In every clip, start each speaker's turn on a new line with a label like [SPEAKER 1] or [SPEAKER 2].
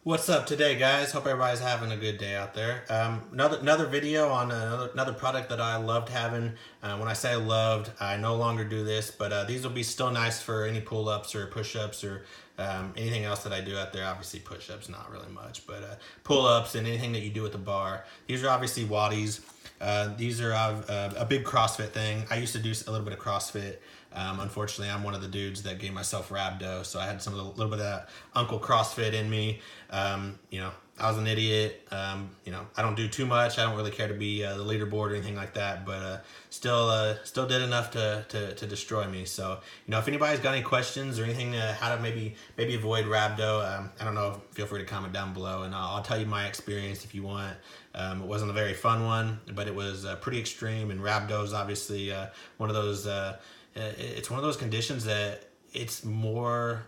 [SPEAKER 1] What's up today, guys? Hope everybody's having a good day out there. Another video on another product that I loved having. When I say loved, I no longer do this, but these will be still nice for any pull-ups or push-ups or anything else that I do out there. Obviously push-ups, not really much, but pull-ups and anything that you do with the bar. These are obviously WODies. These are a big CrossFit thing. I used to do a little bit of CrossFit. Unfortunately, I'm one of the dudes that gave myself rhabdo, so I had a little bit of that Uncle CrossFit in me. I was an idiot. I don't do too much. I don't really care to be the leaderboard or anything like that, but still did enough to destroy me. So, if anybody's got any questions or anything, how to maybe avoid rhabdo, I don't know, feel free to comment down below, and I'll tell you my experience if you want. It wasn't a very fun one, but it was pretty extreme, and rhabdo is obviously one of those, it's one of those conditions that it's more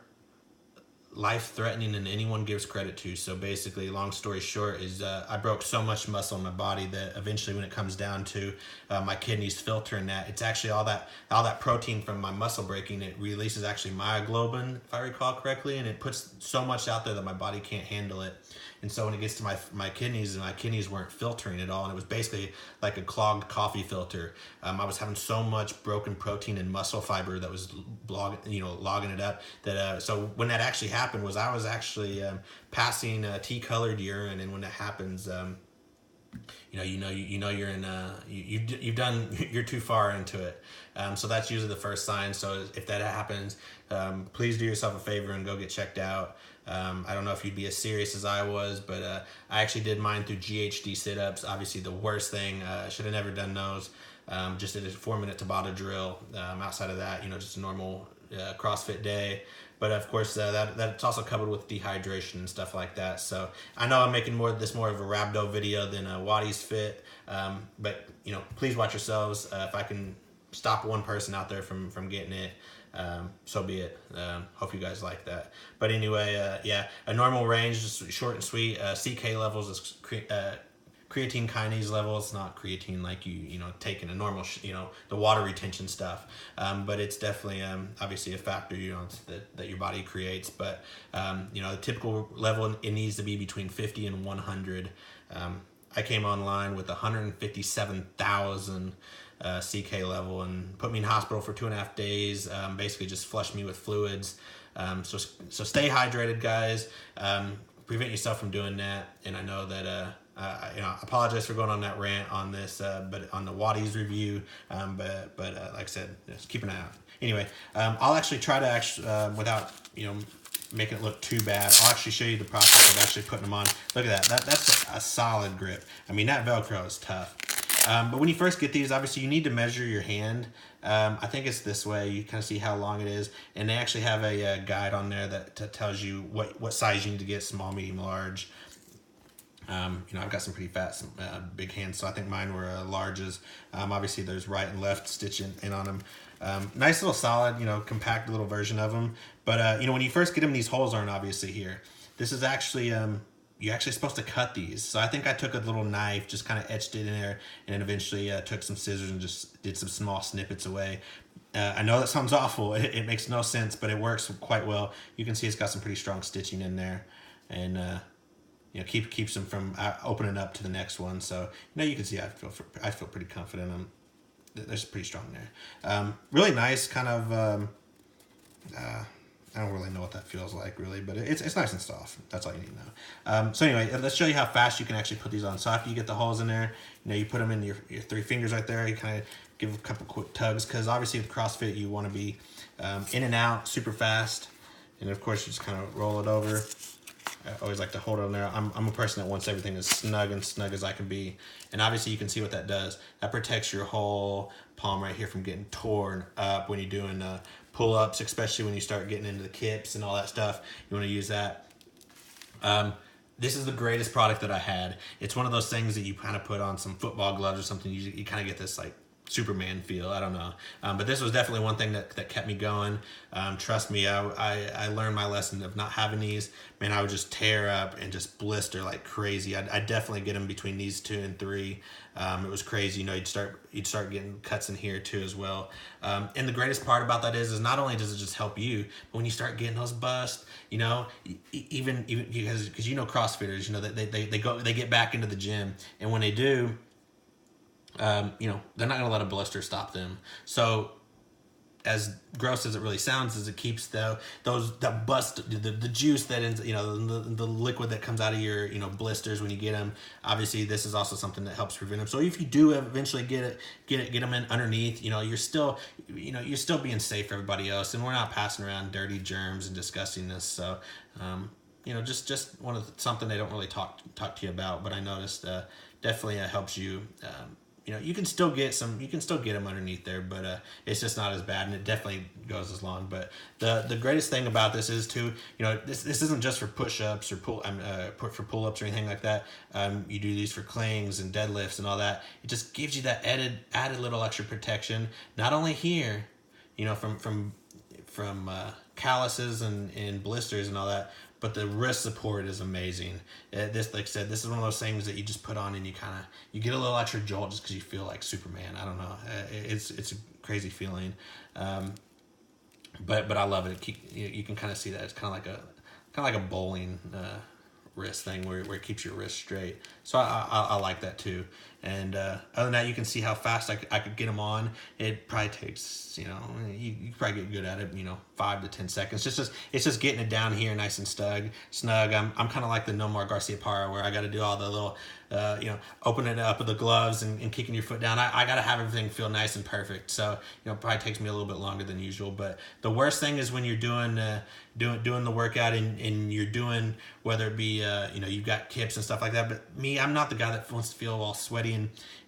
[SPEAKER 1] life-threatening than anyone gives credit to. So basically, long story short, is I broke so much muscle in my body that eventually, when it comes down to my kidneys filtering that, it's actually all that protein from my muscle breaking. It releases actually myoglobin, if I recall correctly, and it puts so much out there that my body can't handle it. And so when it gets to my kidneys, and my kidneys weren't filtering at all, and it was basically like a clogged coffee filter. I was having so much broken protein and muscle fiber that was logging it up. That so when that actually happened, was I was actually passing tea-colored urine, and when that happens, you're in you're too far into it. So that's usually the first sign. So if that happens, please do yourself a favor and go get checked out. I don't know if you'd be as serious as I was, but I actually did mine through GHD sit-ups. Obviously the worst thing, I should have never done those. Just did a 4-minute Tabata drill. Outside of that, just a normal CrossFit day. But of course, that's also coupled with dehydration and stuff like that. So I know I'm making more of a rhabdo video than a WODies fit. But please watch yourselves. If I can stop one person out there from getting it, so be it. Hope you guys like that. But anyway, a normal range, just short and sweet. CK levels is creatine kinase levels, not creatine like you taking a normal the water retention stuff, but it's definitely obviously a factor that your body creates. But the typical level, it needs to be between 50 and 100. I came online with 157,000 CK level, and put me in hospital for 2.5 days. Basically just flushed me with fluids. So stay hydrated, guys. Prevent yourself from doing that. And I know that I apologize for going on that rant on this, but on the WODies review. But like I said, just keep an eye out. Anyway, I'll actually try to without making it look too bad, I'll actually show you the process of actually putting them on. Look at that. That's a solid grip. I mean, that Velcro is tough. But when you first get these, obviously you need to measure your hand. I think it's this way. You kind of see how long it is, and they actually have a guide on there that tells you what size you need to get: small, medium, large. I've got some pretty fat, big hands, so I think mine were larges. Obviously, there's right and left stitching in on them. Nice little solid, compact little version of them. But when you first get them, these holes aren't obviously here. This is actually you're actually supposed to cut these. So I think I took a little knife, just kind of etched it in there, and then eventually took some scissors and just did some small snippets away. I know that sounds awful. It makes no sense, but it works quite well. You can see it's got some pretty strong stitching in there, and keeps them from opening up to the next one. So you can see I feel pretty confident. They're pretty strong there. Really nice, kind of. I don't really know what that feels like, really, but it's nice and soft. That's all you need to know. So anyway, let's show you how fast you can actually put these on. So after you get the holes in there, you put them in your 3 fingers right there. You kind of give a couple quick tugs, because obviously with CrossFit, you want to be in and out super fast. And of course, you just kind of roll it over. I always like to hold it on there. I'm a person that wants everything as snug as I can be. And obviously you can see what that does. That protects your whole palm right here from getting torn up when you're doing pull-ups, especially when you start getting into the kips and all that stuff. You want to use that. This is the greatest product that I had. It's one of those things that you kind of put on some football gloves or something. You kind of get this like Superman feel. I don't know. But this was definitely one thing that kept me going. Trust me, I learned my lesson of not having these. Man, I would just tear up and just blister like crazy. I'd definitely get them between these 2 and 3. It was crazy. You know, you'd start getting cuts in here too as well. And the greatest part about that is not only does it just help you, but when you start getting those busts, you know, even because you know CrossFitters, you know, they get back into the gym, and when they do, you know, they're not gonna let a blister stop them. So as gross as it really sounds, is it keeps the juice that ends, you know, the liquid that comes out of your, you know, blisters when you get them. Obviously, this is also something that helps prevent them. So if you do eventually get them in underneath, you know, you're still being safe for everybody else, and we're not passing around dirty germs and disgustingness. So, you know, just something they don't really talk to you about. But I noticed definitely helps you. You know, you can still get them underneath there, but it's just not as bad, and it definitely goes as long. But the greatest thing about this is too, you know, this isn't just for push-ups or for pull-ups or anything like that. You do these for clings and deadlifts and all that. It just gives you that added little extra protection, not only here, you know, from calluses and blisters and all that, but the wrist support is amazing. This, like I said, this is one of those things that you just put on and you get a little extra jolt just because you feel like Superman. I don't know. It's a crazy feeling, but I love it. You can kind of see that it's kind of like a bowling wrist thing where it keeps your wrist straight. So I like that too. And other than that, you can see how fast I could get them on. It probably takes, you know, you probably get good at it, you know, 5 to 10 seconds. It's just getting it down here nice and snug. I'm kind of like the No More Garcia Parra, where I got to do all the little, you know, opening it up with the gloves and kicking your foot down. I got to have everything feel nice and perfect. So, you know, it probably takes me a little bit longer than usual. But the worst thing is when you're doing the workout and you're doing, whether it be, you know, you've got kips and stuff like that. But me, I'm not the guy that wants to feel all sweaty.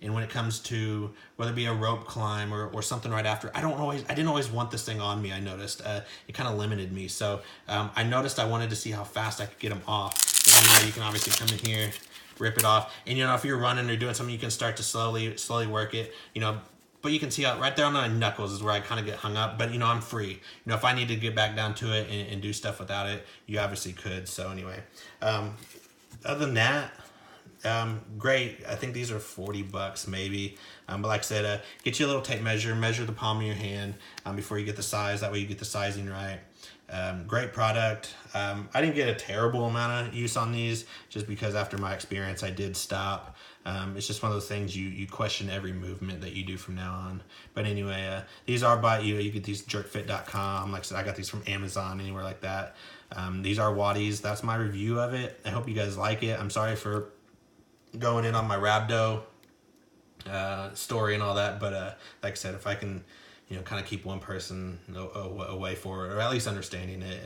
[SPEAKER 1] And when it comes to whether it be a rope climb or something right after, I didn't always want this thing on me. I noticed it kind of limited me. So I noticed I wanted to see how fast I could get them off. And, you know, you can obviously come in here, rip it off. And, you know, if you're running or doing something, you can start to slowly work it, you know. But you can see how right there on my knuckles is where I kind of get hung up. But, you know, I'm free. You know, if I need to get back down to it and do stuff without it, you obviously could. So anyway, other than that, great. I think these are $40 maybe. But like I said, get you a little tape measure the palm of your hand before you get the size. That way you get the sizing right. Great product. I didn't get a terrible amount of use on these just because after my experience I did stop. It's just one of those things you question every movement that you do from now on. But anyway, these are by you get these jerkfit.com. Like I said, I got these from Amazon, anywhere like that. These are WODies. That's my review of it. I hope you guys like it. I'm sorry for going in on my rhabdo story and all that, but like I said, if I can, you know, kind of keep one person away for it, or at least understanding it,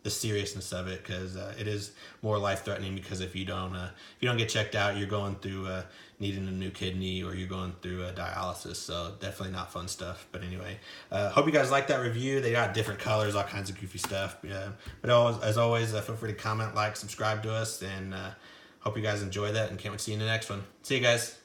[SPEAKER 1] the seriousness of it, because it is more life-threatening. Because if you don't get checked out, you're going through needing a new kidney, or you're going through dialysis. So definitely not fun stuff. But anyway, hope you guys like that review. They got different colors, all kinds of goofy stuff. But as always, feel free to comment, like, subscribe to us, and hope you guys enjoy that, and can't wait to see you in the next one. See you guys.